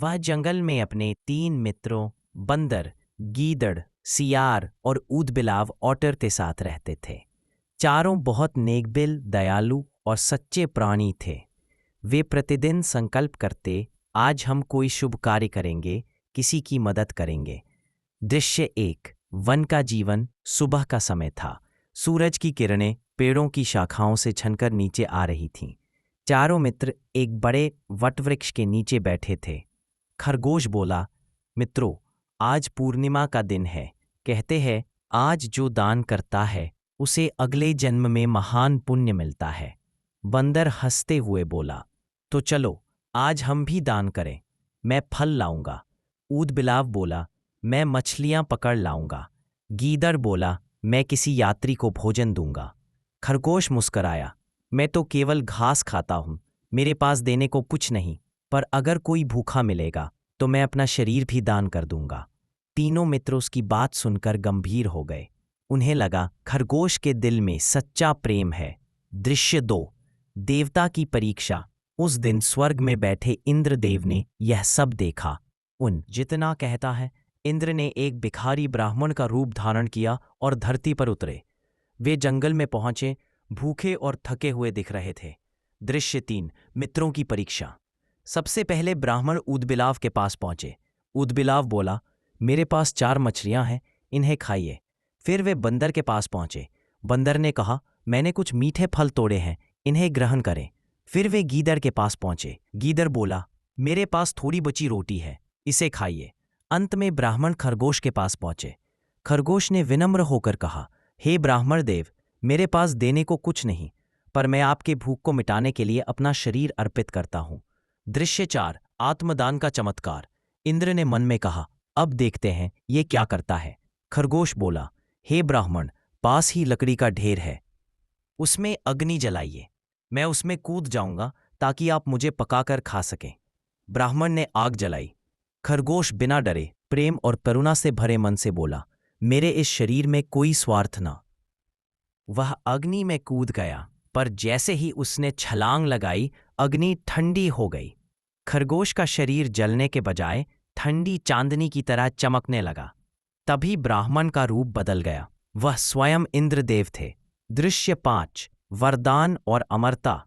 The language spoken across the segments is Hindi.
वह जंगल में अपने 3 मित्रों बंदर, गीदड़, सियार और ऊदबिलाव ऑटर के साथ रहते थे। चारों बहुत नेकदिल, दयालु और सच्चे प्राणी थे। वे प्रतिदिन संकल्प करते, आज हम कोई शुभ कार्य करेंगे, किसी की मदद करेंगे। दृश्य 1। वन का जीवन। सुबह का समय था। सूरज की किरणें पेड़ों की शाखाओं से छनकर नीचे आ रही थीं। चारों मित्र एक बड़े वटवृक्ष के नीचे बैठे थे। खरगोश बोला, मित्रों, आज पूर्णिमा का दिन है। कहते हैं, आज जो दान करता है उसे अगले जन्म में महान पुण्य मिलता है। बंदर हंसते हुए बोला, तो चलो, आज हम भी दान करें। मैं फल लाऊंगा। ऊदबिलाव बोला, मैं मछलियां पकड़ लाऊंगा। गीदड़ बोला, मैं किसी यात्री को भोजन दूंगा। खरगोश मुस्कराया, मैं तो केवल घास खाता हूं, मेरे पास देने को कुछ नहीं, पर अगर कोई भूखा मिलेगा तो मैं अपना शरीर भी दान कर दूंगा। तीनों मित्र उसकी बात सुनकर गंभीर हो गए। उन्हें लगा खरगोश के दिल में सच्चा प्रेम है। दृश्य 2। देवता की परीक्षा। उस दिन स्वर्ग में बैठे इंद्रदेव ने यह सब देखा। जितना कहता है, इंद्र ने एक भिखारी ब्राह्मण का रूप धारण किया और धरती पर उतरे। वे जंगल में पहुंचे, भूखे और थके हुए दिख रहे थे। दृश्य 3। मित्रों की परीक्षा। सबसे पहले ब्राह्मण ऊदबिलाव के पास पहुंचे। ऊदबिलाव बोला, मेरे पास 4 मछलियां हैं, इन्हें खाइए। फिर वे बंदर के पास पहुंचे। बंदर ने कहा, मैंने कुछ मीठे फल तोड़े हैं, इन्हें ग्रहण करें। फिर वे गीदड़ के पास पहुंचे। गीदड़ बोला, मेरे पास थोड़ी बची रोटी है, इसे खाइए। अंत में ब्राह्मण खरगोश के पास पहुंचे। खरगोश ने विनम्र होकर कहा, हे ब्राह्मण देव, मेरे पास देने को कुछ नहीं, पर मैं आपके भूख को मिटाने के लिए अपना शरीर अर्पित करता हूं। दृश्य 4। आत्मदान का चमत्कार। इंद्र ने मन में कहा, अब देखते हैं ये क्या करता है। खरगोश बोला, हे ब्राह्मण, पास ही लकड़ी का ढेर है, उसमें अग्नि जलाइए। मैं उसमें कूद जाऊंगा ताकि आप मुझे पकाकर खा सकें। ब्राह्मण ने आग जलाई। खरगोश बिना डरे, प्रेम और करुणा से भरे मन से बोला, मेरे इस शरीर में कोई स्वार्थ ना। वह अग्नि में कूद गया, पर जैसे ही उसने छलांग लगाई, अग्नि ठंडी हो गई। खरगोश का शरीर जलने के बजाय ठंडी चांदनी की तरह चमकने लगा। तभी ब्राह्मण का रूप बदल गया। वह स्वयं इंद्रदेव थे। दृश्य 5। वरदान और अमरता।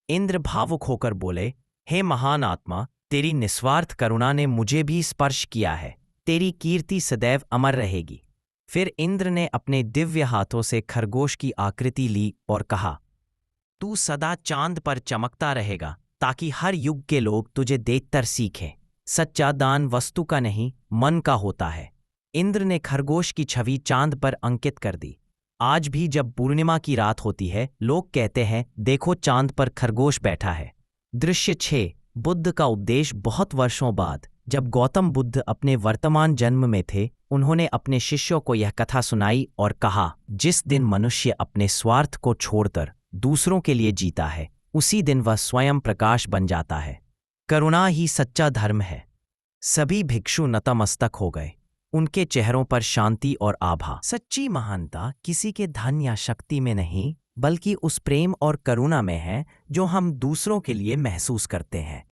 इंद्र भावुक होकर बोले, हे महान आत्मा, तेरी निस्वार्थ करुणा ने मुझे भी स्पर्श किया है। तेरी कीर्ति सदैव अमर रहेगी। फिर इंद्र ने अपने दिव्य हाथों से खरगोश की आकृति ली और कहा, तू सदा चांद पर चमकता रहेगा, ताकि हर युग के लोग तुझे देखकर सीखें। सच्चा दान वस्तु का नहीं, मन का होता है। इंद्र ने खरगोश की छवि चांद पर अंकित कर दी। आज भी जब पूर्णिमा की रात होती है, लोग कहते हैं, देखो चांद पर खरगोश बैठा है। दृश्य 6। बुद्ध का उपदेश। बहुत वर्षों बाद जब गौतम बुद्ध अपने वर्तमान जन्म में थे, उन्होंने अपने शिष्यों को यह कथा सुनाई और कहा, जिस दिन मनुष्य अपने स्वार्थ को छोड़कर दूसरों के लिए जीता है, उसी दिन वह स्वयं प्रकाश बन जाता है। करुणा ही सच्चा धर्म है। सभी भिक्षु नतमस्तक हो गए। उनके चेहरों पर शांति और आभा। सच्ची महानता किसी के धन या शक्ति में नहीं, बल्कि उस प्रेम और करुणा में है जो हम दूसरों के लिए महसूस करते हैं।